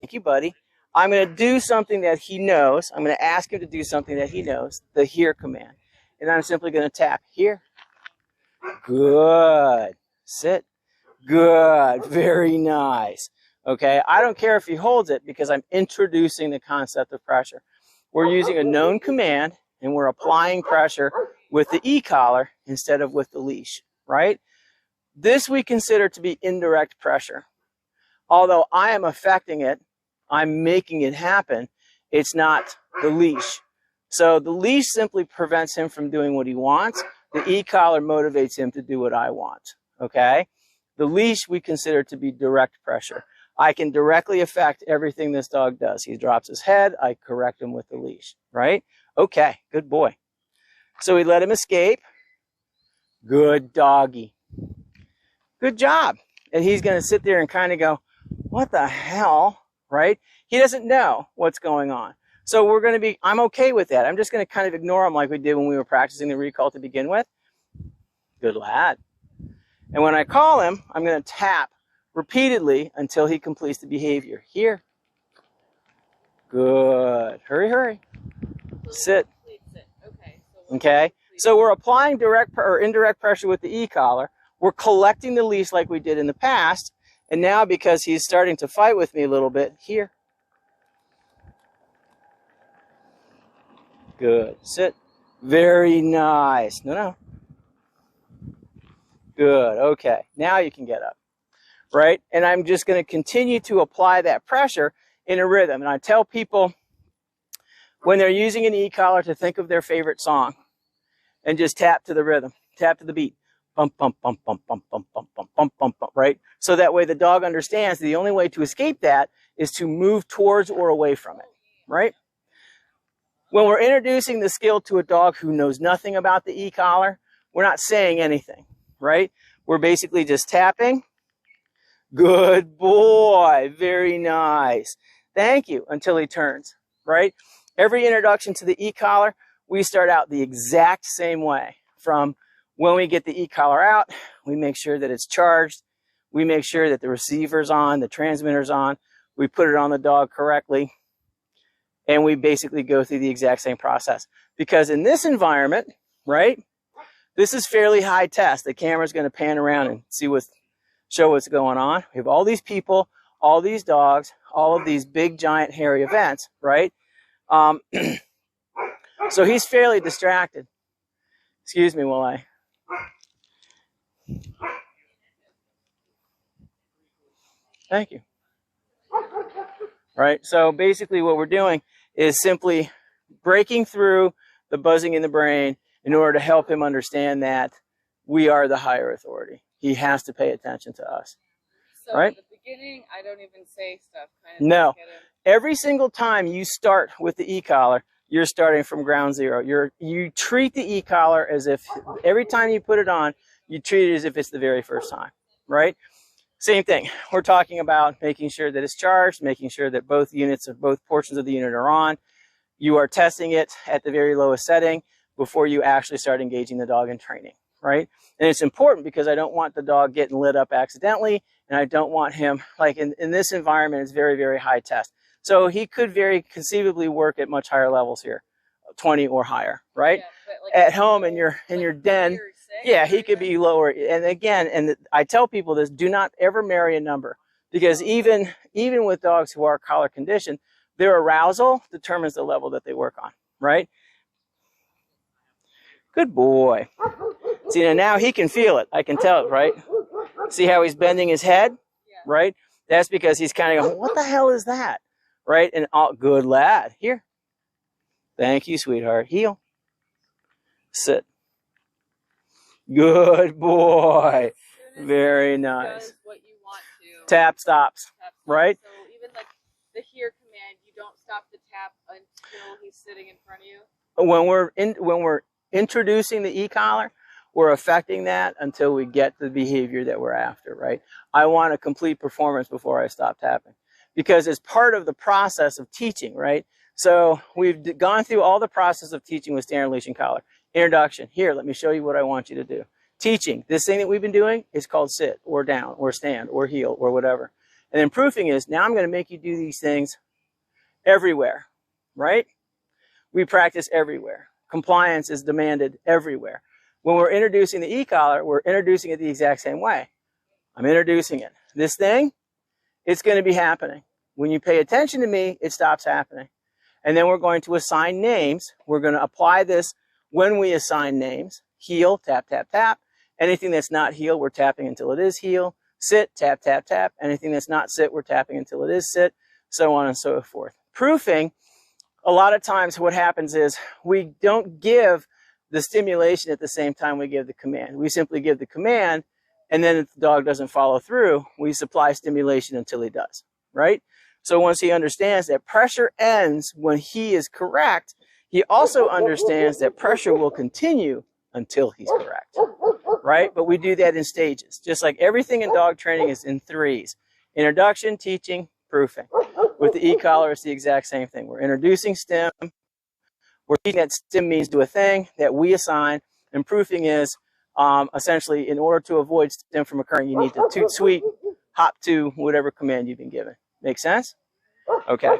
thank you, buddy. I'm going to do something that he knows. I'm going to ask him to do something that he knows, the here command. And I'm simply going to tap here. Good. Sit. Good. Very nice. Okay. I don't care if he holds it because I'm introducing the concept of pressure. We're using a known command and we're applying pressure with the e-collar instead of with the leash, right? This we consider to be indirect pressure. Although I am affecting it, I'm making it happen, it's not the leash. So the leash simply prevents him from doing what he wants. The e-collar motivates him to do what I want, okay? The leash we consider to be direct pressure. I can directly affect everything this dog does. He drops his head, I correct him with the leash, right? Okay, good boy. So we let him escape. Good doggy. Good job. And he's going to sit there and kind of go, what the hell, right? He doesn't know what's going on. So we're going to be, I'm okay with that. I'm just going to kind of ignore him like we did when we were practicing the recall to begin with. Good lad. And when I call him, I'm going to tap repeatedly until he completes the behavior. Here. Good. Hurry, hurry. Sit. Okay. So we're applying direct or indirect pressure with the e-collar. We're collecting the leash like we did in the past. And now because he's starting to fight with me a little bit, here. Good. Sit. Very nice. No. Good. Okay. Now you can get up. Right? And I'm just going to continue to apply that pressure in a rhythm. And I tell people when they're using an e-collar to think of their favorite song and just tap to the rhythm, tap to the beat. Bump, bump, bump, bump, bump, bump, bump, bump, bump, bump, bump, right? So that way the dog understands the only way to escape that is to move towards or away from it, right? When we're introducing the skill to a dog who knows nothing about the e-collar, we're not saying anything, right? We're basically just tapping. Good boy. Very nice. Thank you. Until he turns, right? Every introduction to the e-collar, we start out the exact same way. From when we get the e-collar out, we make sure that it's charged. We make sure that the receiver's on, the transmitter's on. We put it on the dog correctly. And we basically go through the exact same process. Because in this environment, right, this is fairly high test. The camera's going to pan around and show what's going on. We have all these people, all these dogs, all of these big, giant, hairy events, right? So he's fairly distracted. Excuse me while I... Thank you. Right, so basically what we're doing is simply breaking through the buzzing in the brain in order to help him understand that we are the higher authority. He has to pay attention to us. So right? In the beginning, I don't even say stuff. No. Every single time you start with the e-collar, you're starting from ground zero. You treat the e-collar as if every time you put it on, you treat it as if it's the very first time, right? Same thing. We're talking about making sure that it's charged, making sure that both units of both portions of the unit are on. You are testing it at the very lowest setting before you actually start engaging the dog in training, right? And it's important because I don't want the dog getting lit up accidentally, and I don't want him, like in this environment, it's very, very high test. So he could very conceivably work at much higher levels here, 20 or higher, right? Yeah, like at home in your den, yeah, he could be lower. And again, I tell people this, do not ever marry a number, because even with dogs who are collar conditioned, their arousal determines the level that they work on, right? Good boy. See, now he can feel it. I can tell it, right? See how he's bending his head, right? That's because he's kind of going, what the hell is that? Right? And good lad. Here. Thank you, sweetheart. Heel. Sit. Good boy. Very nice. What you want to. Tap stops. Right? So even like the here command, you don't stop the tap until he's sitting in front of you? When we're introducing the e-collar, we're affecting that until we get the behavior that we're after, right? I want a complete performance before I stop tapping, because it's part of the process of teaching, right? So we've gone through all the process of teaching with standard leash and collar. Introduction. Here, let me show you what I want you to do. Teaching. This thing that we've been doing is called sit or down or stand or heel or whatever. And then proofing is, now I'm going to make you do these things everywhere, right? We practice everywhere. Compliance is demanded everywhere. When we're introducing the e-collar, we're introducing it the exact same way. I'm introducing it. This thing, it's going to be happening. When you pay attention to me, it stops happening. And then we're going to assign names. We're going to apply this when we assign names. Heel, tap, tap, tap. Anything that's not heel, we're tapping until it is heel. Sit, tap, tap, tap. Anything that's not sit, we're tapping until it is sit, so on and so forth. Proofing, a lot of times what happens is we don't give the stimulation at the same time we give the command. We simply give the command, and then if the dog doesn't follow through, we supply stimulation until he does, right? So once he understands that pressure ends when he is correct, he also understands that pressure will continue until he's correct, right? But we do that in stages. Just like everything in dog training is in threes. Introduction, teaching, proofing. With the e-collar, it's the exact same thing. We're introducing stim. We're teaching that stim means do a thing that we assign. And proofing is essentially, in order to avoid stim from occurring, you need to toot sweet, hop to whatever command you've been given. Make sense? Okay.